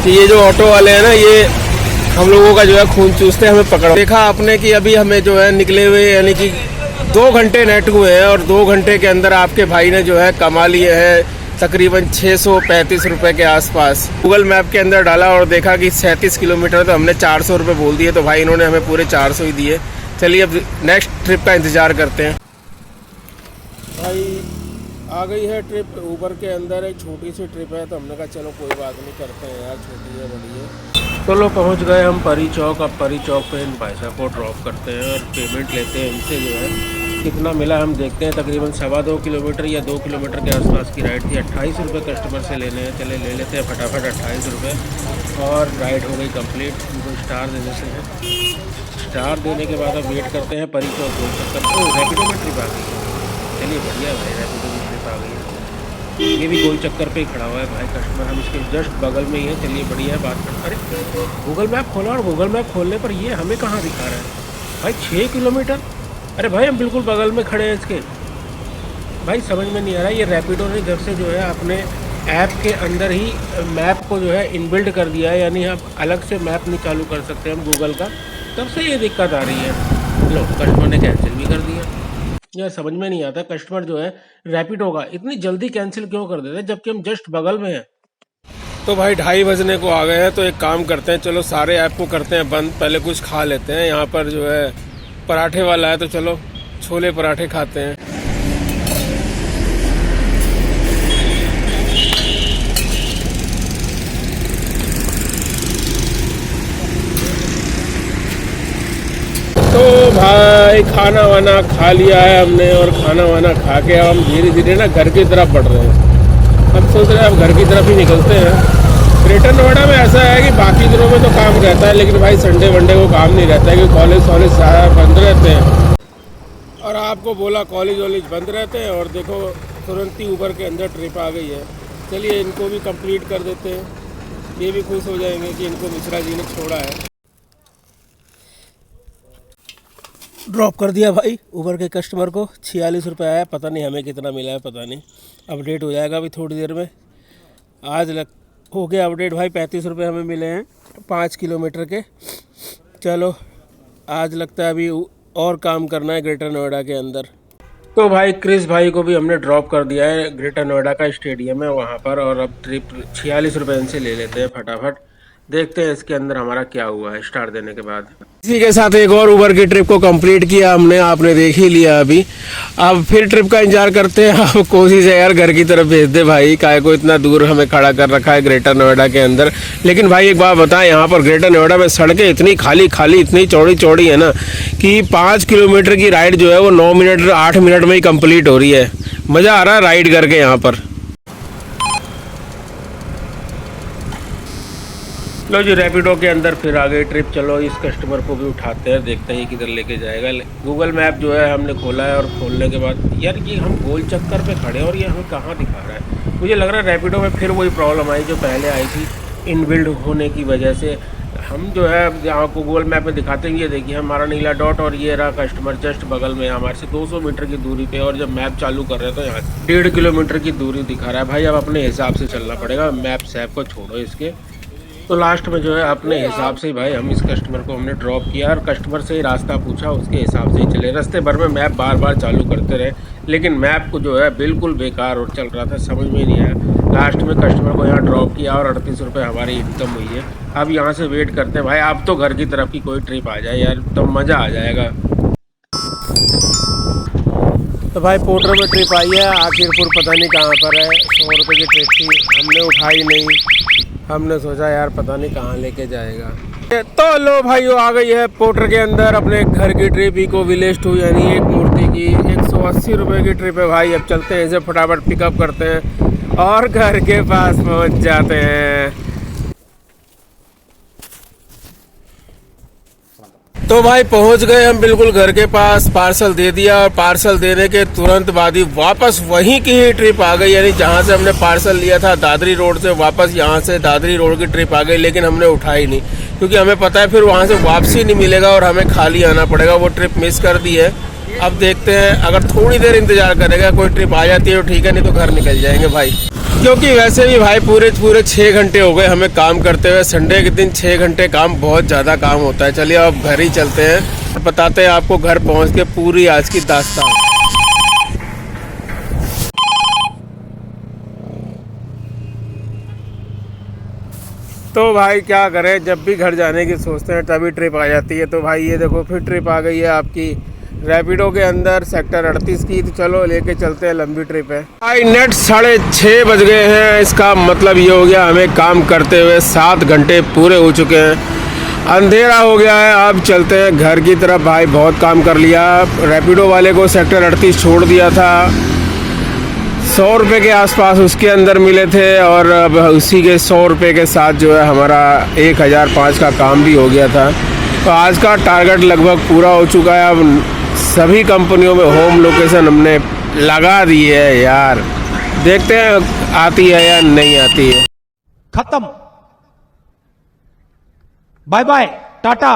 कि ये जो ऑटो वाले हैं ना, ये हम लोगों का जो है खून चूसते हमें पकड़। देखा आपने कि अभी हमें जो है निकले हुए यानी कि 2 घंटे नेट हुए हैं और 2 घंटे के अंदर आपके भाई ने जो है कमा लिए हैं तकरीबन 635 रुपये के आसपास। गूगल मैप के अंदर डाला और देखा कि 37 किलोमीटर, तो हमने 400 रुपये बोल दिए, तो भाई इन्होंने हमें पूरे 400 ही दिए। चलिए अब नेक्स्ट ट्रिप का इंतज़ार करते हैं। भाई आ गई है ट्रिप ऊबर के अंदर, एक छोटी सी ट्रिप है, तो हमने कहा चलो कोई बात नहीं, करते हैं यार, छोटी है बड़ी है। चलो पहुंच गए हम परी चौक। अब परी चौक पे इन भाई साहब को ड्रॉप करते हैं और पेमेंट लेते हैं इनसे। जो है कितना मिला हम देखते हैं, तकरीबन 2.25 किलोमीटर या 2 किलोमीटर के आसपास की राइड थी। 28 रुपये कस्टमर से लेने हैं, चले ले लेते हैं फटाफट 28 रुपये। और राइड हो गई कंप्लीट। उनको स्टार देने से है, स्टार देने के बाद अब वेट करते हैं परी चौक गोल चक्कर। तो रैपिडो में ट्रिप आ गई है, चलिए बढ़िया भाई, रैपिडो में ट्रिप आ गई है। ये भी गोल चक्कर पे ही खड़ा हुआ है भाई कस्टमर, हम इसके जस्ट बगल में ही है। चलिए बढ़िया है, बात करते। अरे गूगल मैप खोला और गूगल मैप खोलने पर ये हमें कहाँ दिखा रहा है भाई 6 किलोमीटर। अरे भाई हम बिल्कुल बगल में खड़े हैं इसके। भाई समझ में नहीं आ रहा, ये रैपिडो ने जब से जो है अपने ऐप के अंदर ही मैप को जो है इनबिल्ड कर दिया है, यानी आप अलग से मैप नहीं चालू कर सकते हम गूगल का, तब से ये दिक्कत आ रही है। लो कस्टमर ने कैंसिल भी कर दिया। यार समझ में नहीं आता कस्टमर जो है रैपिडो का इतनी जल्दी कैंसिल क्यों कर देते हैं जबकि हम जस्ट बगल में हैं। तो भाई 2:30 बजने को आ गए हैं, तो एक काम करते हैं, चलो सारे ऐप को करते हैं बंद, पहले कुछ खा लेते हैं। यहाँ पर जो है पराठे वाला है, तो चलो छोले पराठे खाते हैं। तो भाई खाना वाना खा लिया है हमने, और खाना वाना खा के अब हम धीरे धीरे ना घर की तरफ बढ़ रहे हैं। हम सोच रहे हैं अब घर की तरफ ही निकलते हैं। ग्रेटर नोएडा में ऐसा है कि बाकी दिनों में तो काम रहता है, लेकिन भाई संडे वनडे को काम नहीं रहता है, क्योंकि कॉलेज वॉलेज सारा बंद रहते हैं। और आपको बोला कॉलेज वॉलेज बंद रहते हैं, और देखो तुरंत ही ऊबर के अंदर ट्रिप आ गई है। चलिए इनको भी कंप्लीट कर देते हैं, ये भी खुश हो जाएंगे कि इनको मिश्रा जी ने छोड़ा है। ड्रॉप कर दिया भाई ऊबर के कस्टमर को, 46 रुपये आया, पता नहीं हमें कितना मिला है, पता नहीं, अपडेट हो जाएगा अभी थोड़ी देर में। आज हो गया अपडेट भाई, 35 रुपये हमें मिले हैं 5 किलोमीटर के। चलो आज लगता है अभी और काम करना है ग्रेटर नोएडा के अंदर। तो भाई क्रिस भाई को भी हमने ड्रॉप कर दिया है ग्रेटर नोएडा का स्टेडियम है वहाँ पर, और अब ट्रिप 46 रुपये इनसे ले लेते हैं फटाफट। देखते हैं इसके अंदर हमारा क्या हुआ है स्टार देने के बाद। इसी के साथ एक और ऊबर की ट्रिप को कंप्लीट किया हमने, आपने देख ही लिया अभी। अब फिर ट्रिप का इंतजार करते हैं। अब कोशिश है यार घर की तरफ भेज दे भाई, काहे को इतना दूर हमें खड़ा कर रखा है ग्रेटर नोएडा के अंदर। लेकिन भाई एक बात बताएं, यहाँ पर ग्रेटर नोएडा में सड़कें इतनी खाली खाली इतनी चौड़ी चौड़ी है ना कि 5 किलोमीटर की राइड जो है वो 9 मिनट 8 मिनट में ही कंप्लीट हो रही है। मज़ा आ रहा है राइड करके यहाँ पर। लो जी रैपिडो के अंदर फिर आ गई ट्रिप। चलो इस कस्टमर को भी उठाते हैं, देखते हैं किधर लेके जाएगा। गूगल मैप जो है हमने खोला है, और खोलने के बाद यार ये हम गोल चक्कर पे खड़े हैं और ये हमें कहाँ दिखा रहा है। मुझे लग रहा है रैपिडो में फिर वही प्रॉब्लम आई जो पहले आई थी, इनबिल्ड होने की वजह से। हम जो है यहाँ को गूगल मैप में दिखाते हैं, ये देखिए हमारा नीला डॉट, और ये रहा कस्टमर जस्ट बगल में हमारे से 200 मीटर की दूरी पे। और जब मैप चालू कर रहे हैं तो यहाँ 1.5 किलोमीटर की दूरी दिखा रहा है। भाई अब अपने हिसाब से चलना पड़ेगा, मैप सैप को छोड़ो इसके। तो लास्ट में जो है अपने हिसाब से भाई हम इस कस्टमर को हमने ड्रॉप किया, और कस्टमर से ही रास्ता पूछा, उसके हिसाब से ही चले। रास्ते भर में मैप बार बार चालू करते रहे, लेकिन मैप को जो है बिल्कुल बेकार और चल रहा था, समझ में नहीं आया। लास्ट में कस्टमर को यहाँ ड्रॉप किया और 38 रुपये हमारी इनकम हुई है। अब यहाँ से वेट करते हैं भाई, अब तो घर की तरफ की कोई ट्रिप आ जाए यार, तो मज़ा आ जाएगा। तो भाई पोर्टर में ट्रिप आई है, आखिरपुर पता नहीं कहाँ पर है। 100 रुपये की ट्रिप थी, हमने उठाई नहीं। हमने सोचा यार पता नहीं कहाँ लेके जाएगा। तो लो भाई वो आ गई है पोर्टर के अंदर अपने घर की ट्रिप, इको विलेज 2 यानी एक मूर्ति की 180 रुपये की ट्रिप है भाई। अब चलते हैं, इसे फटाफट पिकअप करते हैं और घर के पास पहुंच जाते हैं। तो भाई पहुंच गए हम बिल्कुल घर के पास, पार्सल दे दिया, और पार्सल देने के तुरंत बाद ही वापस वहीं की ही ट्रिप आ गई, यानी जहां से हमने पार्सल लिया था दादरी रोड से, वापस यहां से दादरी रोड की ट्रिप आ गई। लेकिन हमने उठाई नहीं, क्योंकि हमें पता है फिर वहां से वापसी नहीं मिलेगा और हमें खाली आना पड़ेगा। वो ट्रिप मिस कर दी है। अब देखते हैं, अगर थोड़ी देर इंतजार करेगा कोई ट्रिप आ जाती है तो ठीक है, नहीं तो घर निकल जाएंगे भाई। क्योंकि वैसे भी भाई पूरे 6 घंटे हो गए हमें काम करते हुए। संडे के दिन 6 घंटे काम बहुत ज़्यादा काम होता है। चलिए अब घर ही चलते हैं, बताते हैं आपको घर पहुंच के पूरी आज की दास्तान। तो भाई क्या करें, जब भी घर जाने की सोचते हैं तभी ट्रिप आ जाती है। तो भाई ये देखो फिर ट्रिप आ गई है आपकी रैपिडो के अंदर सेक्टर 38 की। तो चलो लेके चलते हैं, लंबी ट्रिप है भाई। नेट 6:30 बज गए हैं, इसका मतलब ये हो गया हमें काम करते हुए 7 घंटे पूरे हो चुके हैं। अंधेरा हो गया है, अब चलते हैं घर की तरफ। भाई बहुत काम कर लिया। रैपिडो वाले को सेक्टर 38 छोड़ दिया था, 100 रुपये के आसपास उसके अंदर मिले थे, और अब उसी के 100 रुपये के साथ जो है हमारा 1005 का काम भी हो गया था। तो आज का टारगेट लगभग पूरा हो चुका है। अब सभी कंपनियों में होम लोकेशन हमने लगा दी है यार, देखते हैं आती है या नहीं आती है। खत्म, बाय बाय, टाटा।